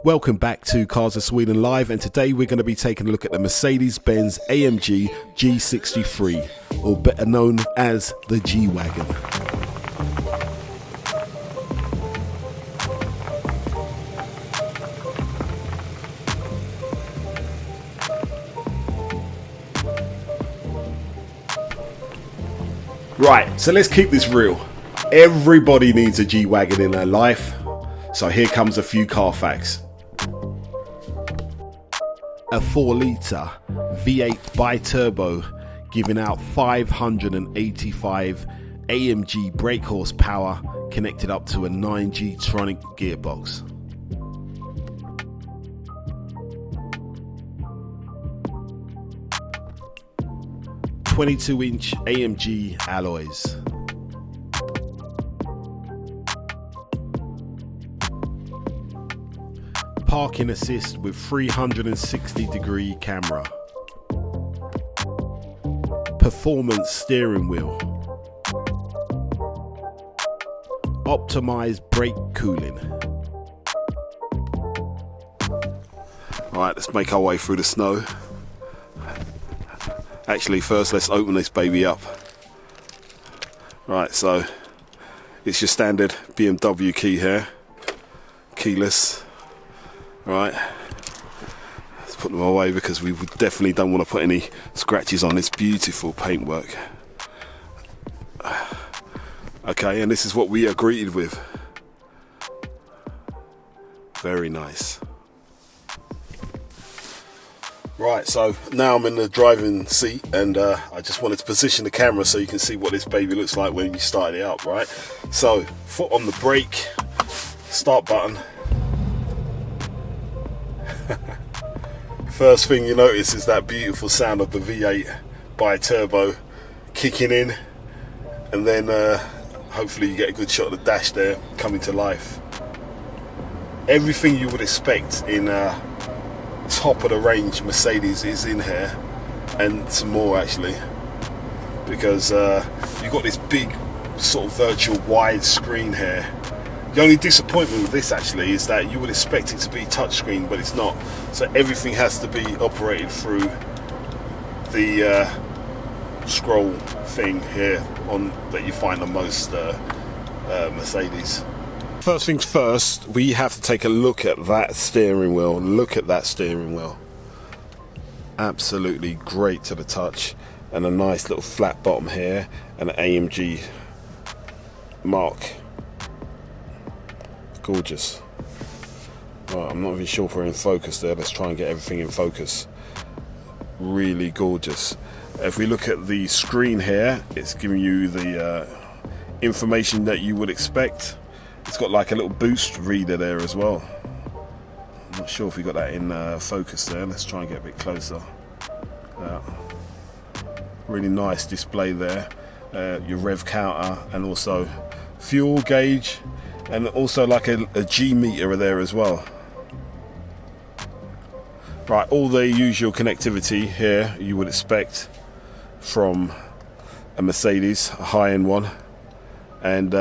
Welcome back to Cars of Sweden Live, and today we're going to be taking a look at the Mercedes-Benz AMG G63, or better known as the G-wagen. Right, so let's keep this real. Everybody needs a G-wagen in their life, so here comes a few car facts. A 4-litre V8 bi-turbo giving out 585 AMG brake horsepower connected up to a 9G Tronic gearbox. .22-inch AMG alloys. Parking assist with 360-degree camera. Performance steering wheel. Optimized brake cooling. Alright, let's make our way through the snow. Actually, first let's open this baby up. Right, so it's your standard BMW key here. Keyless. Right, let's put them away because we definitely don't want to put any scratches on this beautiful paintwork. Okay, and this is what we are greeted with. Very nice. Right, so now I'm in the driving seat, and I just wanted to position the camera so you can see what this baby looks like when you start it up, right? So, foot on the brake, start button. First thing you notice is that beautiful sound of the V8 bi-turbo kicking in, and then hopefully you get a good shot of the dash there coming to life. Everything you would expect in top of the range Mercedes is in here, and some more actually, because you've got this big sort of virtual wide screen here. The only disappointment with this actually is that you would expect it to be touchscreen, but it's not. So everything has to be operated through the scroll thing here on that you find on most Mercedes. First things first, we have to take a look at that steering wheel. Look at that steering wheel. Absolutely great to the touch, and a nice little flat bottom here, and an AMG mark. Gorgeous. Right, I'm not even sure if we're in focus there. Let's try and get everything in focus. Really gorgeous. If we look at the screen here, it's giving you the information that you would expect. It's got like a little boost reader there as well. I'm not sure if we got that in focus there. Let's try and get a bit closer. Really nice display there. Your rev counter, and also fuel gauge, and also like a G meter there as well. Right, all the usual connectivity here you would expect from a Mercedes, a high-end one, and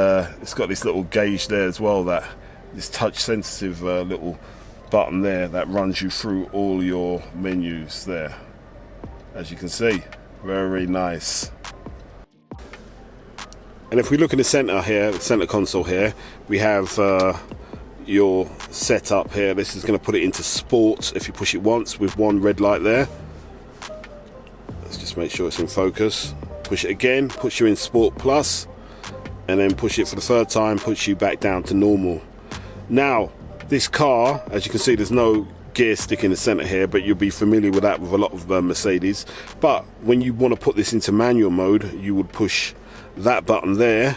it's got this little gauge there as well, that this touch sensitive little button there that runs you through all your menus there, as you can see. Very nice. And if we look in the center here, the center console here, we have your setup here. This is going to put it into sport if you push it once with one red light there. Let's just make sure it's in focus. Push it again, puts you in sport plus, and then push it for the third time, puts you back down to normal. Now, this car, as you can see, there's no gear stick in the center here, but you'll be familiar with that with a lot of Mercedes. But when you want to put this into manual mode, you would push that button there,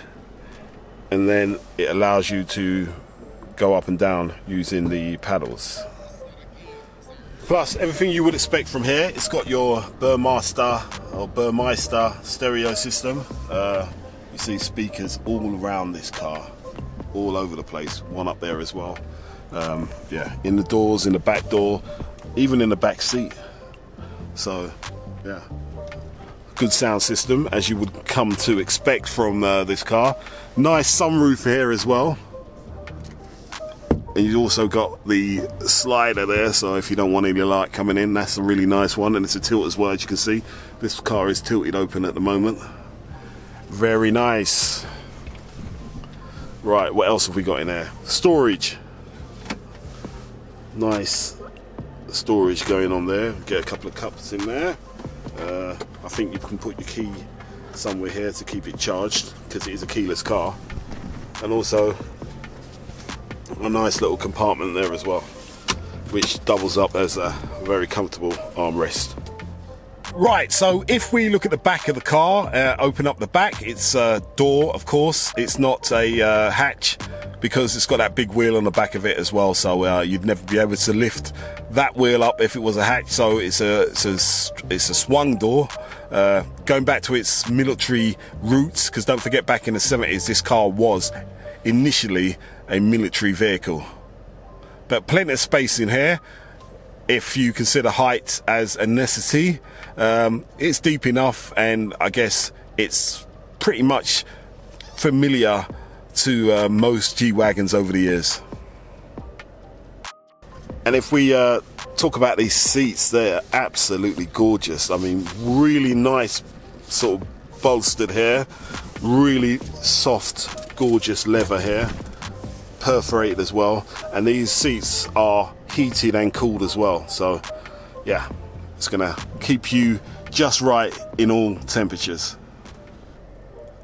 and then it allows you to go up and down using the paddles. Plus everything you would expect from here. It's got your Burmeister stereo system. You see speakers all around this car, all over the place. One up there as well. Yeah, in the doors, in the back door, even in the back seat. So yeah, good sound system as you would come to expect from this car. Nice sunroof here as well. And you've also got the slider there, so if you don't want any light coming in, that's a really nice one. And it's a tilt as well, as you can see. This car is tilted open at the moment. Very nice. Right, what else have we got in there? Storage. Nice storage going on there. Get a couple of cups in there. I think you can put your key somewhere here to keep it charged, because it is a keyless car. And also a nice little compartment there as well, which doubles up as a very comfortable armrest. Right, so if we look at the back of the car, open up the back, it's a door, of course. It's not a hatch, because it's got that big wheel on the back of it as well, so you'd never be able to lift that wheel up if it was a hatch. So it's a swung door. Going back to its military roots, because don't forget, back in the 70s this car was initially a military vehicle. But plenty of space in here if you consider height as a necessity. It's deep enough, and I guess it's pretty much familiar to most G-wagons over the years. And if we talk about these seats, they're absolutely gorgeous. I mean, really nice sort of bolstered here, really soft, gorgeous leather here, perforated as well. And these seats are heated and cooled as well, so yeah, it's gonna keep you just right in all temperatures.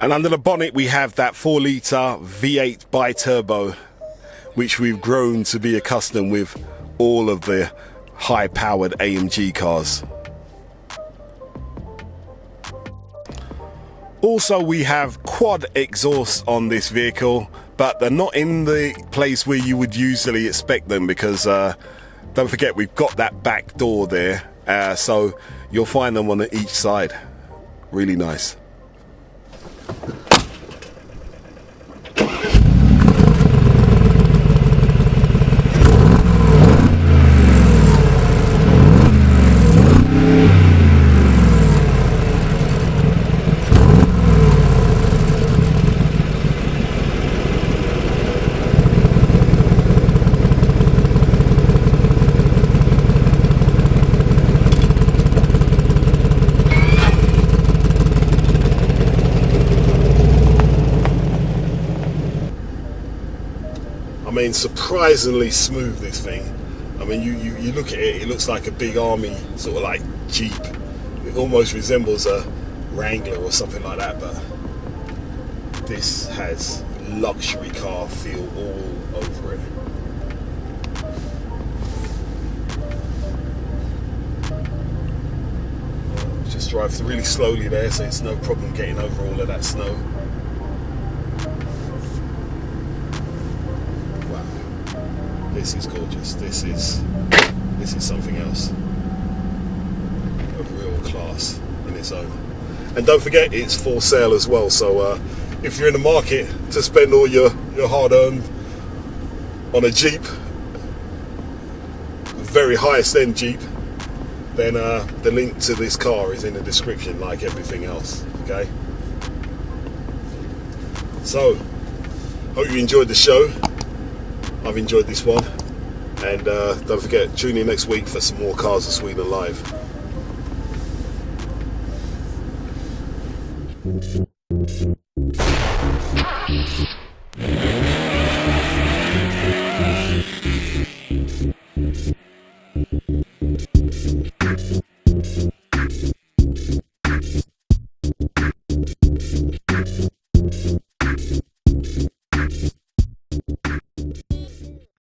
And under the bonnet we have that 4-litre V8 bi-turbo, which we've grown to be accustomed with all of the high-powered AMG cars. Also, we have quad exhausts on this vehicle, but they're not in the place where you would usually expect them, because don't forget, we've got that back door there, so you'll find them on each side. Really nice. I mean, surprisingly smooth, this thing. I mean, you look at it, it looks like a big army sort of like Jeep. It almost resembles a Wrangler or something like that, but this has luxury car feel all over it. Just drive really slowly there, so it's no problem getting over all of that snow. This is gorgeous. This is something else. A real class in its own. And don't forget, it's for sale as well. So if you're in the market to spend all your hard-earned on a Jeep, very highest end Jeep, then the link to this car is in the description, like everything else. Okay. So, hope you enjoyed the show. I've enjoyed this one, and don't forget, tune in next week for some more Cars of Sweden Live.